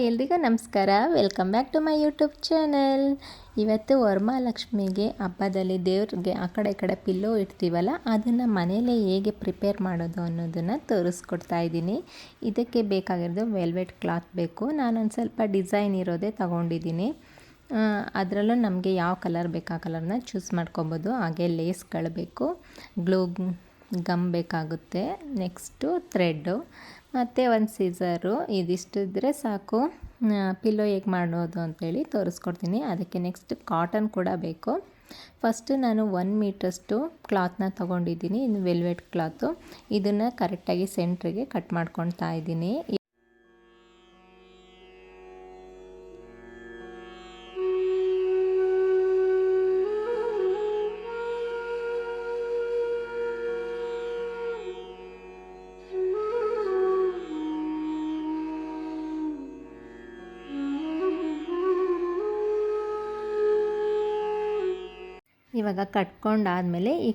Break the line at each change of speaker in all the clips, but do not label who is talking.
ಎಲ್ರಿಗೂ ನಮಸ್ಕಾರ. Welcome back to my YouTube channel. ಇವತ್ತು ವರಮಹಾಲಕ್ಷ್ಮಿಗೆ ಹಬ್ಬದಲ್ಲಿ ದೇವ್ರಿಗೆ ಆ ಕಡೆ ಈ ಕಡೆ ಪಿಲ್ಲೋ ಇಡ್ತೀವಲ್ಲ, ಅದನ್ನು ಮನೆಯಲ್ಲೇ ಹೇಗೆ ಪ್ರಿಪೇರ್ ಮಾಡೋದು ಅನ್ನೋದನ್ನು ತೋರಿಸ್ಕೊಡ್ತಾ ಇದ್ದೀನಿ. ಇದಕ್ಕೆ ಬೇಕಾಗಿರೋದು ವೆಲ್ವೆಟ್ ಕ್ಲಾತ್ ಬೇಕು. ನಾನೊಂದು ಸ್ವಲ್ಪ ಡಿಸೈನ್ ಇರೋದೇ ತೊಗೊಂಡಿದ್ದೀನಿ. ಅದರಲ್ಲೂ ನಮಗೆ ಯಾವ ಕಲರ್ ಬೇಕು ಆ ಕಲರ್ನ ಚೂಸ್ ಮಾಡ್ಕೊಬೋದು. ಹಾಗೆ ಲೇಸ್ಗಳು ಬೇಕು, ಗ್ಲೂ ಗಮ್ ಬೇಕಾಗುತ್ತೆ, ನೆಕ್ಸ್ಟು ಥ್ರೆಡ್ಡು ಮತ್ತು ಒಂದು ಸೀಸರು. ಇದಿಷ್ಟು ಇದ್ದರೆ ಸಾಕು ಪಿಲ್ಲೋ ಹೇಗೆ ಮಾಡೋದು ಅಂತೇಳಿ ತೋರಿಸ್ಕೊಡ್ತೀನಿ. ಅದಕ್ಕೆ ನೆಕ್ಸ್ಟ್ ಕಾಟನ್ ಕೂಡ ಬೇಕು. ಫಸ್ಟು ನಾನು 1 ಮೀಟ್ರಷ್ಟು ಕ್ಲಾತ್ನ ತೊಗೊಂಡಿದ್ದೀನಿ. ಇದು ವೆಲ್ವೆಟ್ ಕ್ಲಾತು. ಇದನ್ನು ಕರೆಕ್ಟಾಗಿ ಸೆಂಟ್ರಿಗೆ ಕಟ್ ಮಾಡ್ಕೊಳ್ತಾ ಇದ್ದೀನಿ. ಇವಾಗ ಕಟ್ಕೊಂಡಾದಮೇಲೆ ಈ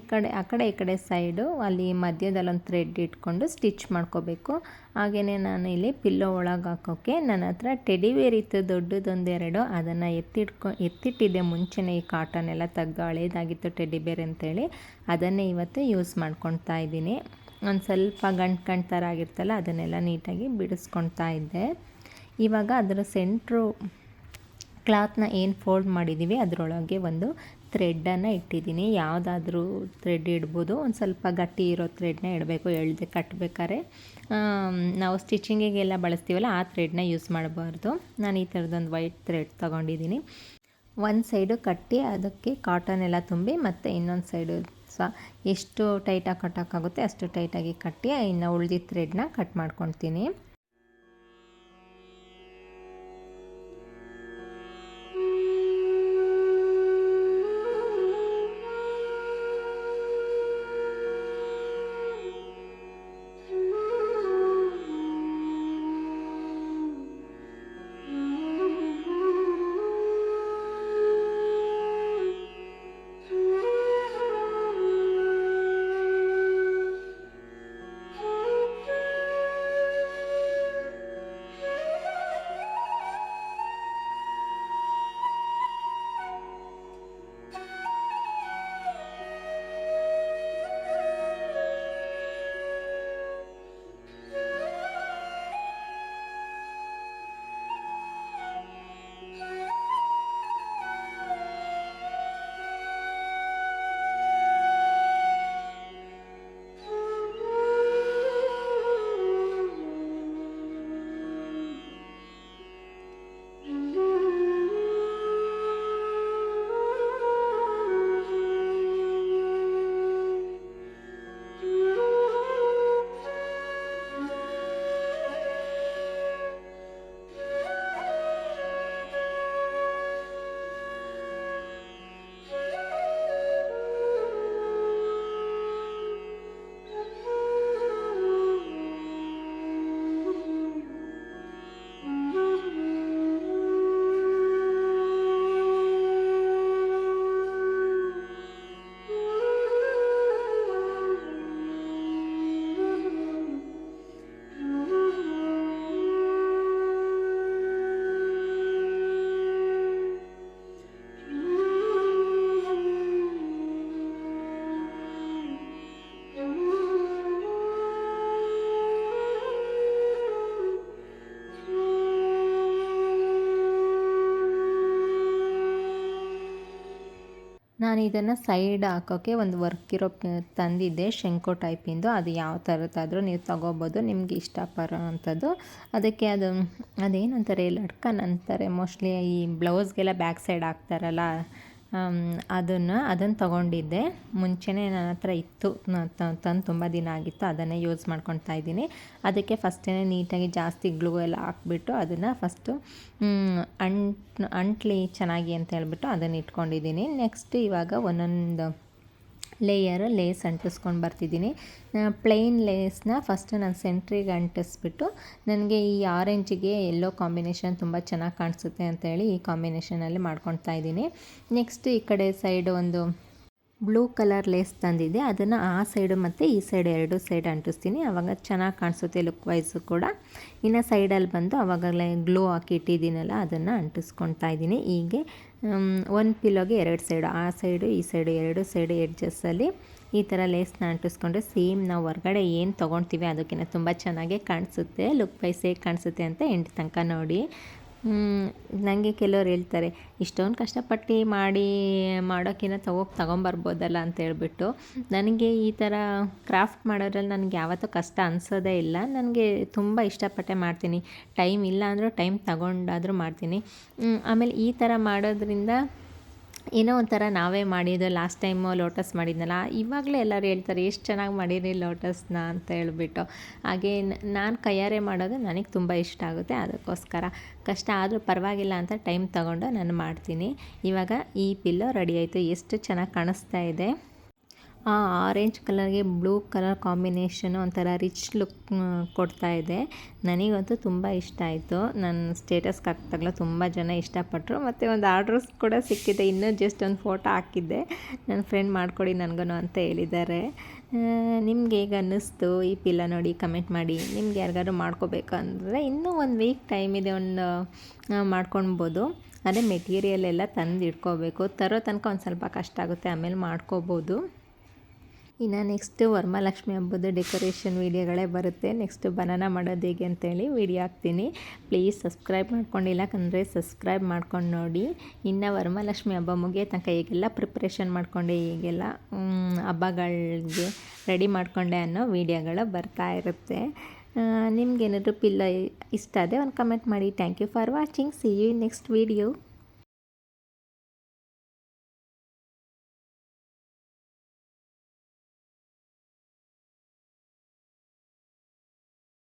ಕಡೆ ಸೈಡು ಅಲ್ಲಿ ಮಧ್ಯದಲ್ಲೊಂದು ಥ್ರೆಡ್ ಇಟ್ಕೊಂಡು ಸ್ಟಿಚ್ ಮಾಡ್ಕೋಬೇಕು. ಹಾಗೆಯೇ ನಾನು ಇಲ್ಲಿ ಪಿಲ್ಲೋ ಒಳಗೆ ಹಾಕೋಕ್ಕೆ ನನ್ನ ಹತ್ರ ಟೆಡಿವೇರ್ ಇತ್ತು ದೊಡ್ಡದೊಂದೆರಡು. ಅದನ್ನು ಎತ್ತಿಟ್ಟಿದ್ದೆ ಮುಂಚೆನೇ. ಈ ಕಾಟನ್ ಎಲ್ಲ ತೆಗೆದು ಹಳೇದಾಗಿತ್ತು ಟೆಡಿಬೇರ್ ಅಂತೇಳಿ. ಅದನ್ನೇ ಇವತ್ತು ಯೂಸ್ ಮಾಡ್ಕೊಳ್ತಾ ಇದ್ದೀನಿ. ಒಂದು ಸ್ವಲ್ಪ ಗಂಟು ಥರ ಆಗಿರ್ತಲ್ಲ, ಅದನ್ನೆಲ್ಲ ನೀಟಾಗಿ ಬಿಡಿಸ್ಕೊಳ್ತಾ ಇದ್ದೆ. ಇವಾಗ ಅದರ ಸೆಂಟ್ರು ಕ್ಲಾತ್ನ ಏನು ಫೋಲ್ಡ್ ಮಾಡಿದ್ದೀವಿ ಅದರೊಳಗೆ ಒಂದು ಥ್ರೆಡ್ಡನ್ನು ಇಟ್ಟಿದ್ದೀನಿ. ಯಾವುದಾದ್ರೂ ಥ್ರೆಡ್ ಇಡ್ಬೋದು. ಒಂದು ಸ್ವಲ್ಪ ಗಟ್ಟಿ ಇರೋ ಥ್ರೆಡ್ನ ಇಡಬೇಕು. ಎಳೆದು ಕಟ್ಟಬೇಕಾದ್ರೆ ನಾವು ಸ್ಟಿಚಿಂಗಿಗೆಲ್ಲ ಬಳಸ್ತೀವಲ್ಲ ಆ ಥ್ರೆಡ್ನ ಯೂಸ್ ಮಾಡಬಾರ್ದು. ನಾನು ಈ ಥರದೊಂದು ವೈಟ್ ಥ್ರೆಡ್ ತೊಗೊಂಡಿದ್ದೀನಿ. ಒಂದು ಸೈಡು ಕಟ್ಟಿ ಅದಕ್ಕೆ ಕಾಟನ್ ಎಲ್ಲ ತುಂಬಿ, ಮತ್ತು ಇನ್ನೊಂದು ಸೈಡು ಎಷ್ಟು ಟೈಟಾಗಿ ಕಟ್ಟೋಕ್ಕಾಗುತ್ತೆ ಅಷ್ಟು ಟೈಟಾಗಿ ಕಟ್ಟಿ ಇನ್ನು ಉಳಿದಿದ್ದ ಥ್ರೆಡ್ನ ಕಟ್ ಮಾಡ್ಕೊಳ್ತೀನಿ. ನಾನು ಇದನ್ನು ಸೈಡ್ ಹಾಕೋಕ್ಕೆ ಒಂದು ವರ್ಕ್ ಇರೋ ತಂದಿದ್ದೆ, ಶಂಕು ಟೈಪಿಂದು. ಅದು ಯಾವ ಥರದ್ದಾದರೂ ನೀವು ತೊಗೋಬೋದು, ನಿಮಗೆ ಇಷ್ಟಪಡೋ ಅಂಥದ್ದು. ಅದಕ್ಕೆ ಅದೇನಂತಾರೆ, ಲಟ್ಕನ್ ಅಂತಾರೆ ಮೋಸ್ಟ್ಲಿ. ಈ ಬ್ಲೌಸ್ಗೆಲ್ಲ ಬ್ಯಾಕ್ ಸೈಡ್ ಹಾಕ್ತಾರಲ್ಲ, ಅದನ್ನು ತೊಗೊಂಡಿದ್ದೆ. ಮುಂಚೆನೇ ನನ್ನ ಹತ್ರ ಇತ್ತು, ತಂದು ತುಂಬ ದಿನ ಆಗಿತ್ತು. ಅದನ್ನೇ ಯೂಸ್ ಮಾಡ್ಕೊತಾ ಇದ್ದೀನಿ. ಅದಕ್ಕೆ ಫಸ್ಟೇ ನೀಟಾಗಿ ಜಾಸ್ತಿ ಗ್ಲೂ ಎಲ್ಲ ಹಾಕ್ಬಿಟ್ಟು ಅದನ್ನು ಫಸ್ಟು ಅಂಟ್ಲಿ ಚೆನ್ನಾಗಿ ಅಂತ ಹೇಳ್ಬಿಟ್ಟು ಅದನ್ನು ಇಟ್ಕೊಂಡಿದ್ದೀನಿ. ನೆಕ್ಸ್ಟ್ ಇವಾಗ ಒಂದೊಂದು ಲೇಸ್ ಅಂಟಿಸ್ಕೊಂಡು ಬರ್ತಿದ್ದೀನಿ. ಪ್ಲೇನ್ ಲೇಸ್ನ ಫಸ್ಟ್ ನಾನು ಸೆಂಟ್ರಿಗೆ ಅಂಟಿಸ್ಬಿಟ್ಟು, ನನಗೆ ಈ ಆರೆಂಜಿಗೆ ಎಲ್ಲೋ ಕಾಂಬಿನೇಷನ್ ತುಂಬ ಚೆನ್ನಾಗಿ ಕಾಣಿಸುತ್ತೆ ಅಂತೇಳಿ ಈ ಕಾಂಬಿನೇಷನಲ್ಲಿ ಮಾಡ್ಕೊತಾ ಇದ್ದೀನಿ. ನೆಕ್ಸ್ಟ್ ಈ ಕಡೆ ಸೈಡ್ ಒಂದು ಬ್ಲೂ ಕಲರ್ ಲೇಸ್ ತಂದಿದ್ದೆ, ಅದನ್ನು ಆ ಸೈಡು ಮತ್ತು ಈ ಸೈಡ್ ಎರಡು ಸೈಡ್ ಅಂಟಿಸ್ತೀನಿ. ಆವಾಗ ಚೆನ್ನಾಗಿ ಕಾಣಿಸುತ್ತೆ ಲುಕ್ ವೈಸು ಕೂಡ. ಇನ್ನು ಸೈಡಲ್ಲಿ ಬಂದು ಆವಾಗಲೇ ಗ್ಲೋ ಹಾಕಿ ಇಟ್ಟಿದ್ದೀನಲ್ಲ ಅದನ್ನು ಅಂಟಿಸ್ಕೊಳ್ತಾ ಇದ್ದೀನಿ. ಹೀಗೆ ಒಂದು ಪಿಲ್ಲೋಗೆ ಎರಡು ಸೈಡು, ಆ ಸೈಡು ಈ ಸೈಡು ಎರಡು ಸೈಡು ಎಡ್ಜಸ್ಸಲ್ಲಿ ಈ ಥರ ಲೇಸ್ನ ಅಂಟಿಸ್ಕೊಂಡ್ರೆ ಸೇಮ್ ನಾವು ಹೊರಗಡೆ ಏನು ತೊಗೊಳ್ತೀವಿ ಅದಕ್ಕಿಂತ ತುಂಬ ಚೆನ್ನಾಗೇ ಕಾಣಿಸುತ್ತೆ. ಲುಕ್ ವೈಸ್ ಹೇಗೆ ಕಾಣಿಸುತ್ತೆ ಅಂತ ಎಂಟು ತನಕ ನೋಡಿ. ನನಗೆ ಕೆಲವ್ರು ಹೇಳ್ತಾರೆ, ಇಷ್ಟೊಂದು ಕಷ್ಟಪಟ್ಟು ಮಾಡೋಕ್ಕಿಂತ ತೊಗೊಂಬರ್ಬೋದಲ್ಲ ಅಂತ ಹೇಳ್ಬಿಟ್ಟು. ನನಗೆ ಈ ಥರ ಕ್ರಾಫ್ಟ್ ಮಾಡೋದ್ರಲ್ಲಿ ನನಗೆ ಯಾವತ್ತೂ ಕಷ್ಟ ಅನಿಸೋದೇ ಇಲ್ಲ. ನನಗೆ ತುಂಬ ಇಷ್ಟಪಟ್ಟೆ ಮಾಡ್ತೀನಿ. ಟೈಮ್ ಇಲ್ಲ ಅಂದರೂ ಟೈಮ್ ತಗೊಂಡಾದರೂ ಮಾಡ್ತೀನಿ. ಆಮೇಲೆ ಈ ಥರ ಮಾಡೋದ್ರಿಂದ ಏನೋ ಒಂಥರ ನಾವೇ ಮಾಡಿದ್ದು. ಲಾಸ್ಟ್ ಟೈಮು ಲೋಟಸ್ ಮಾಡಿದ್ನಲ್ಲ, ಇವಾಗಲೇ ಎಲ್ಲರೂ ಹೇಳ್ತಾರೆ ಎಷ್ಟು ಚೆನ್ನಾಗಿ ಮಾಡೀರಿ ಲೋಟಸ್ನ ಅಂತ ಹೇಳ್ಬಿಟ್ಟು. ಹಾಗೆ ನಾನು ಕೈಯಾರೆ ಮಾಡೋದು ನನಗೆ ತುಂಬ ಇಷ್ಟ ಆಗುತ್ತೆ. ಅದಕ್ಕೋಸ್ಕರ ಕಷ್ಟ ಆದರೂ ಪರವಾಗಿಲ್ಲ ಅಂತ ಟೈಮ್ ತಗೊಂಡು ನಾನು ಮಾಡ್ತೀನಿ. ಇವಾಗ ಈ ಪಿಲ್ಲೋ ರೆಡಿ ಆಯಿತು. ಎಷ್ಟು ಚೆನ್ನಾಗಿ ಕಾಣಿಸ್ತಾ ಇದೆ. ಆ ಆರೆಂಜ್ ಕಲರ್ಗೆ ಬ್ಲೂ ಕಲರ್ ಕಾಂಬಿನೇಷನು ಒಂಥರ ರಿಚ್ ಲುಕ್ ಕೊಡ್ತಾ ಇದೆ. ನನಗಂತೂ ತುಂಬ ಇಷ್ಟ ಆಯಿತು. ನನ್ನ ಸ್ಟೇಟಸ್ಗೆ ಹಾಕಿದಾಗಲೂ ತುಂಬ ಜನ ಇಷ್ಟಪಟ್ಟರು. ಮತ್ತು ಒಂದು ಆರ್ಡ್ರಸ್ ಕೂಡ ಸಿಕ್ಕಿದೆ. ಇನ್ನೂ ಜಸ್ಟ್ ಒಂದು ಫೋಟೋ ಹಾಕಿದ್ದೆ, ನನ್ನ ಫ್ರೆಂಡ್ ಮಾಡಿಕೊಡಿ ನನಗೂ ಅಂತ ಹೇಳಿದ್ದಾರೆ. ನಿಮ್ಗೆ ಹೇಗೆ ಅನ್ನಿಸ್ತು ಈ ಪಿಲ್ಲ ನೋಡಿ ಕಮೆಂಟ್ ಮಾಡಿ. ನಿಮ್ಗೆ ಯಾರಿಗಾದ್ರು ಮಾಡ್ಕೋಬೇಕು ಅಂದರೆ ಇನ್ನೂ ಒಂದು ವೀಕ್ ಟೈಮ್ ಇದೆ, ಒಂದು ಮಾಡ್ಕೊಳ್ಬೋದು. ಅದೇ ಮೆಟೀರಿಯಲ್ ಎಲ್ಲ ತಂದು ಇಟ್ಕೋಬೇಕು. ತರೋ ತನಕ ಒಂದು ಸ್ವಲ್ಪ ಕಷ್ಟ ಆಗುತ್ತೆ, ಆಮೇಲೆ ಮಾಡ್ಕೋಬೋದು. ಇನ್ನು ನೆಕ್ಸ್ಟು ವರಮಹಾಲಕ್ಷ್ಮಿ ಹಬ್ಬದ ಡೆಕೋರೇಷನ್ ವೀಡಿಯೋಗಳೇ ಬರುತ್ತೆ. ನೆಕ್ಸ್ಟು ಬನಾನಾ ಮಾಡೋದು ಹೇಗೆ ಅಂತೇಳಿ ವೀಡಿಯೋ ಹಾಕ್ತೀನಿ. ಪ್ಲೀಸ್ ಸಬ್ಸ್ಕ್ರೈಬ್ ಮಾಡ್ಕೊಂಡಿಲ್ಲ ಅಂದರೆ ಸಬ್ಸ್ಕ್ರೈಬ್ ಮಾಡ್ಕೊಂಡು ನೋಡಿ. ಇನ್ನು ವರಮಹಾಲಕ್ಷ್ಮಿ ಹಬ್ಬ ಮುಗಿಯೋ ತನಕ ಹೇಗೆಲ್ಲ ಪ್ರಿಪ್ರೇಷನ್ ಮಾಡಿಕೊಂಡೆ, ಹೇಗೆಲ್ಲ ಹಬ್ಬಗಳಿಗೆ ರೆಡಿ ಮಾಡಿಕೊಂಡೆ ಅನ್ನೋ ವೀಡಿಯೋಗಳು ಬರ್ತಾ ಇರುತ್ತೆ. ನಿಮ್ಗೇನಾದರೂ ಪಿಲ್ಲ ಇಷ್ಟ ಆದರೆ ಒಂದು ಕಮೆಂಟ್ ಮಾಡಿ. Thank you for watching. See you next video.